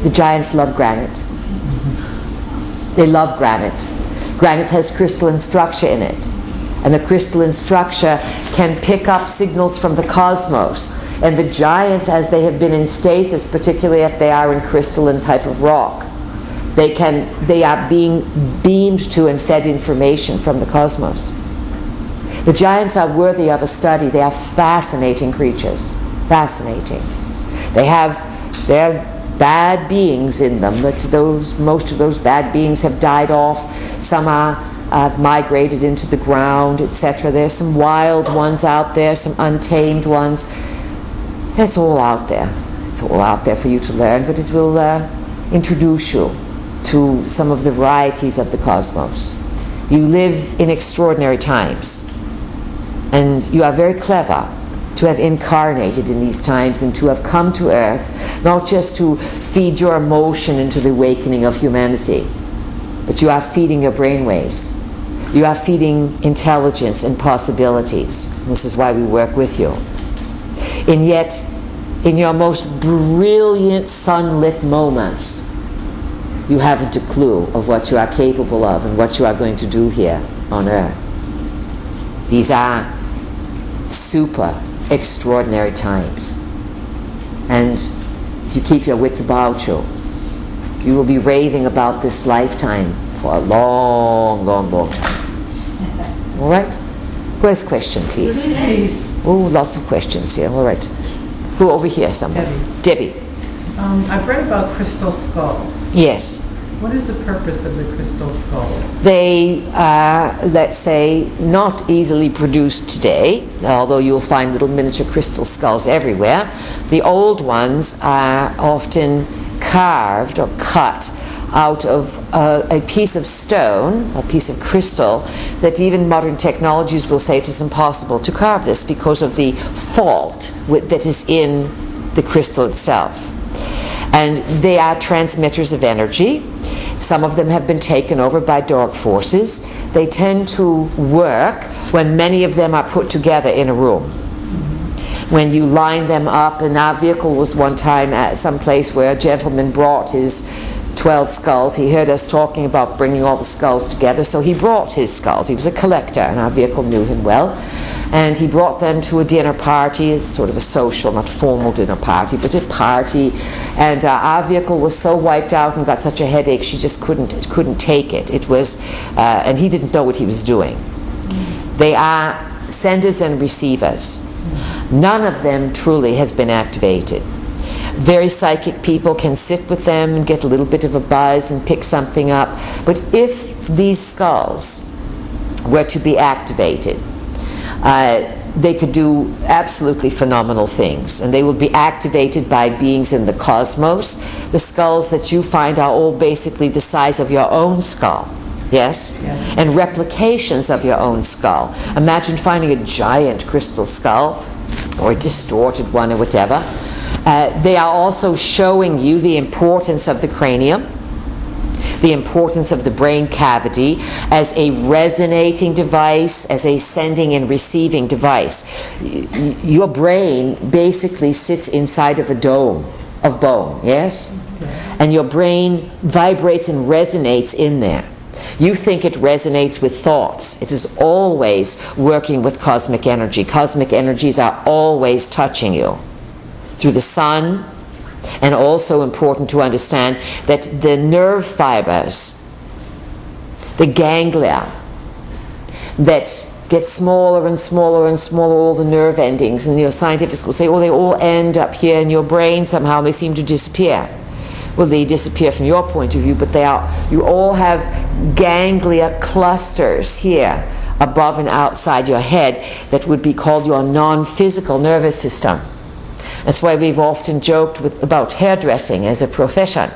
The giants love granite. They love granite. Granite has crystalline structure in it. And the crystalline structure can pick up signals from the cosmos. And the giants, as they have been in stasis, particularly if they are in crystalline type of rock, they are being beamed to and fed information from the cosmos. The giants are worthy of a study. They are fascinating creatures. Fascinating. They're bad beings in them. Most of those bad beings have died off. Some have migrated into the ground, etc. There's some wild ones out there, some untamed ones. It's all out there. It's all out there for you to learn, but it will introduce you to some of the varieties of the cosmos. You live in extraordinary times, and you are very clever to have incarnated in these times and to have come to Earth, not just to feed your emotion into the awakening of humanity, but you are feeding your brainwaves. You are feeding intelligence and possibilities. And this is why we work with you. And yet, in your most brilliant sunlit moments, you haven't a clue of what you are capable of and what you are going to do here on Earth. These are super extraordinary times. And if you keep your wits about you, you will be raving about this lifetime for a long, long, long time. All right? Where's question, please? Oh, lots of questions here. All right. Who over here? Somebody. Debbie. I've read about crystal skulls. Yes. What is the purpose of the crystal skulls? They are, let's say, not easily produced today, although you'll find little miniature crystal skulls everywhere. The old ones are often carved or cut out of a piece of stone, a piece of crystal, that even modern technologies will say it is impossible to carve this because of the fault that is in the crystal itself. And they are transmitters of energy. Some of them have been taken over by dark forces. They tend to work when many of them are put together in a room. When you line them up, and our vehicle was one time at some place where a gentleman brought his 12 skulls. He heard us talking about bringing all the skulls together, so he brought his skulls. He was a collector, and our vehicle knew him well. And he brought them to a dinner party. It's sort of a social, not formal dinner party, but a party. And our vehicle was so wiped out and got such a headache, she just couldn't take it. It was, and he didn't know what he was doing. They are senders and receivers. None of them truly has been activated. Very psychic people can sit with them and get a little bit of a buzz and pick something up. But if these skulls were to be activated, they could do absolutely phenomenal things. And they will be activated by beings in the cosmos. The skulls that you find are all basically the size of your own skull. Yes? Yes. And replications of your own skull. Imagine finding a giant crystal skull, or a distorted one, or whatever. They are also showing you the importance of the cranium, the importance of the brain cavity as a resonating device, as a sending and receiving device. Your brain basically sits inside of a dome of bone, yes? Yes. And your brain vibrates and resonates in there. You think it resonates with thoughts. It is always working with cosmic energy. Cosmic energies are always touching you through the sun. And also important to understand that the nerve fibers, the ganglia, that get smaller and smaller and smaller, all the nerve endings, and scientists will say, oh, they all end up here in your brain somehow, and they seem to disappear. Well, they disappear from your point of view, but you all have ganglia clusters here above and outside your head that would be called your non-physical nervous system. That's why we've often joked about hairdressing as a profession.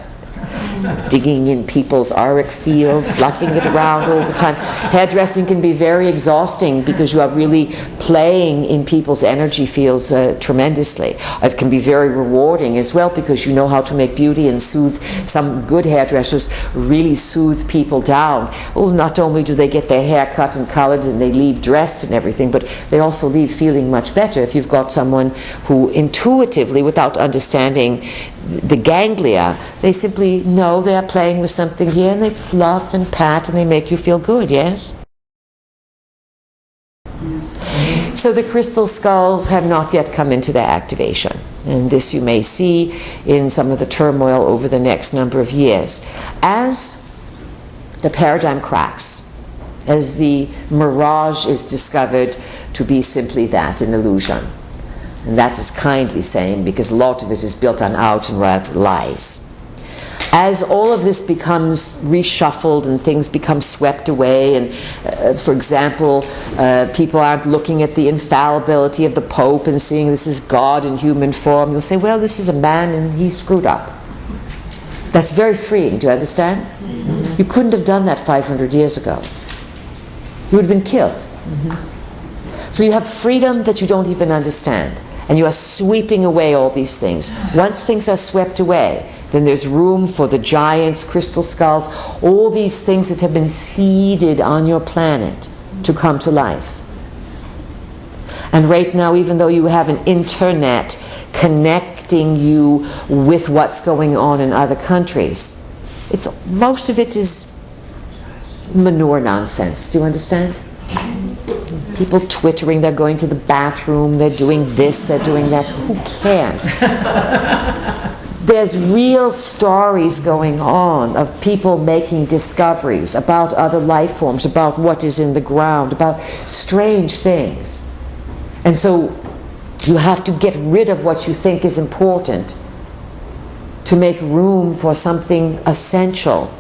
Digging in people's auric field, fluffing it around all the time. Hairdressing can be very exhausting because you are really playing in people's energy fields tremendously. It can be very rewarding as well because you know how to make beauty and soothe. Some good hairdressers really soothe people down. Oh, not only do they get their hair cut and colored and they leave dressed and everything, but they also leave feeling much better if you've got someone who intuitively, without understanding the ganglia, they simply know they're playing with something here, and they fluff and pat and they make you feel good, yes? So the crystal skulls have not yet come into their activation. And this you may see in some of the turmoil over the next number of years. As the paradigm cracks, as the mirage is discovered to be simply that, an illusion. And that is kindly saying, because a lot of it is built on out and right lies. As all of this becomes reshuffled and things become swept away, and for example, people aren't looking at the infallibility of the Pope and seeing this is God in human form, you'll say, well, this is a man and he screwed up. That's very freeing, do you understand? Mm-hmm. You couldn't have done that 500 years ago. You would have been killed. Mm-hmm. So you have freedom that you don't even understand. And you are sweeping away all these things. Once things are swept away, then there's room for the giants, crystal skulls, all these things that have been seeded on your planet to come to life. And right now, even though you have an internet connecting you with what's going on in other countries, most of it is manure nonsense. Do you understand? People twittering, they're going to the bathroom, they're doing this, they're doing that. Who cares? There's real stories going on of people making discoveries about other life forms, about what is in the ground, about strange things. And so you have to get rid of what you think is important to make room for something essential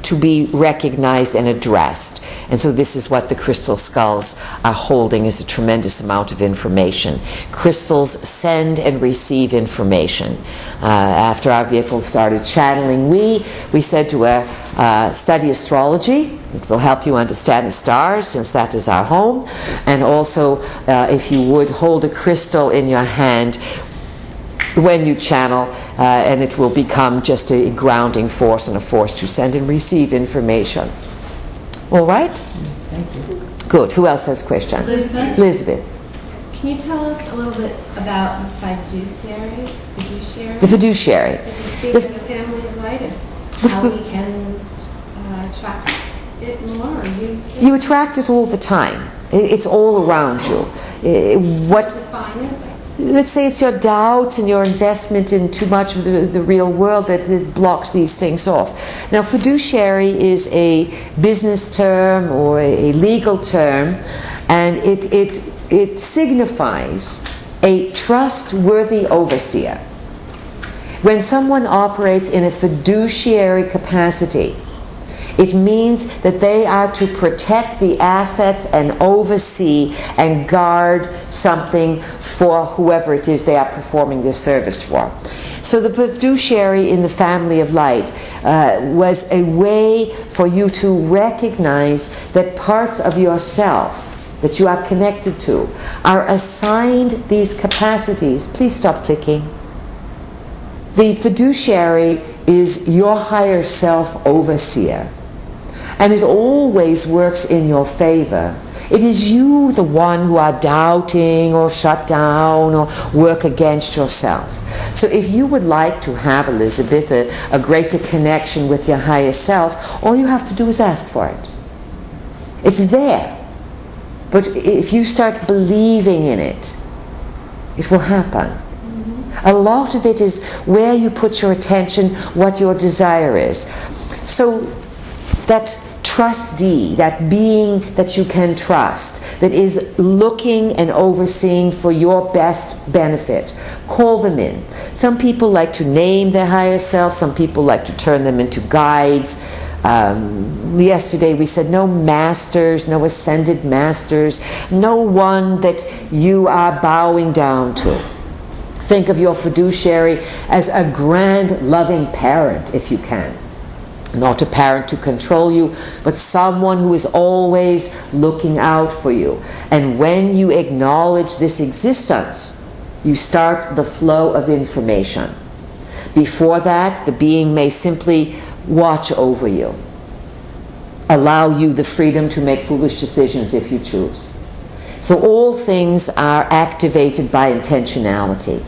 to be recognized and addressed. And so this is what the crystal skulls are holding, is a tremendous amount of information. Crystals send and receive information. After our vehicle started channeling, we said to her, study astrology. It will help you understand the stars, since that is our home. And also, if you would, hold a crystal in your hand when you channel, and it will become just a grounding force and a force to send and receive information. All right? Thank you. Good. Who else has a question? Elizabeth? Elizabeth. Can you tell us a little bit about the fiduciary? The fiduciary. Could you speak of the family of light and how we can attract it more or use it? You attract it all the time. It's all around you. Define it? Let's say it's your doubts and your investment in too much of the real world that blocks these things off. Now, fiduciary is a business term or a legal term, and it signifies a trustworthy overseer. When someone operates in a fiduciary capacity, it means that they are to protect the assets and oversee and guard something for whoever it is they are performing this service for. So the fiduciary in the family of light was a way for you to recognize that parts of yourself that you are connected to are assigned these capacities. Please stop clicking. The fiduciary is your higher self overseer. And it always works in your favor. It is you, the one, who are doubting or shut down or work against yourself. So if you would like to have, Elizabeth, a greater connection with your higher self, all you have to do is ask for it. It's there. But if you start believing in it, it will happen. A lot of it is where you put your attention, what your desire is. So that trustee, that being that you can trust, that is looking and overseeing for your best benefit, call them in. Some people like to name their higher self, some people like to turn them into guides. Yesterday we said no masters, no ascended masters, no one that you are bowing down to. Think of your fiduciary as a grand, loving parent, if you can. Not a parent to control you, but someone who is always looking out for you. And when you acknowledge this existence, you start the flow of information. Before that, the being may simply watch over you, allow you the freedom to make foolish decisions if you choose. So all things are activated by intentionality.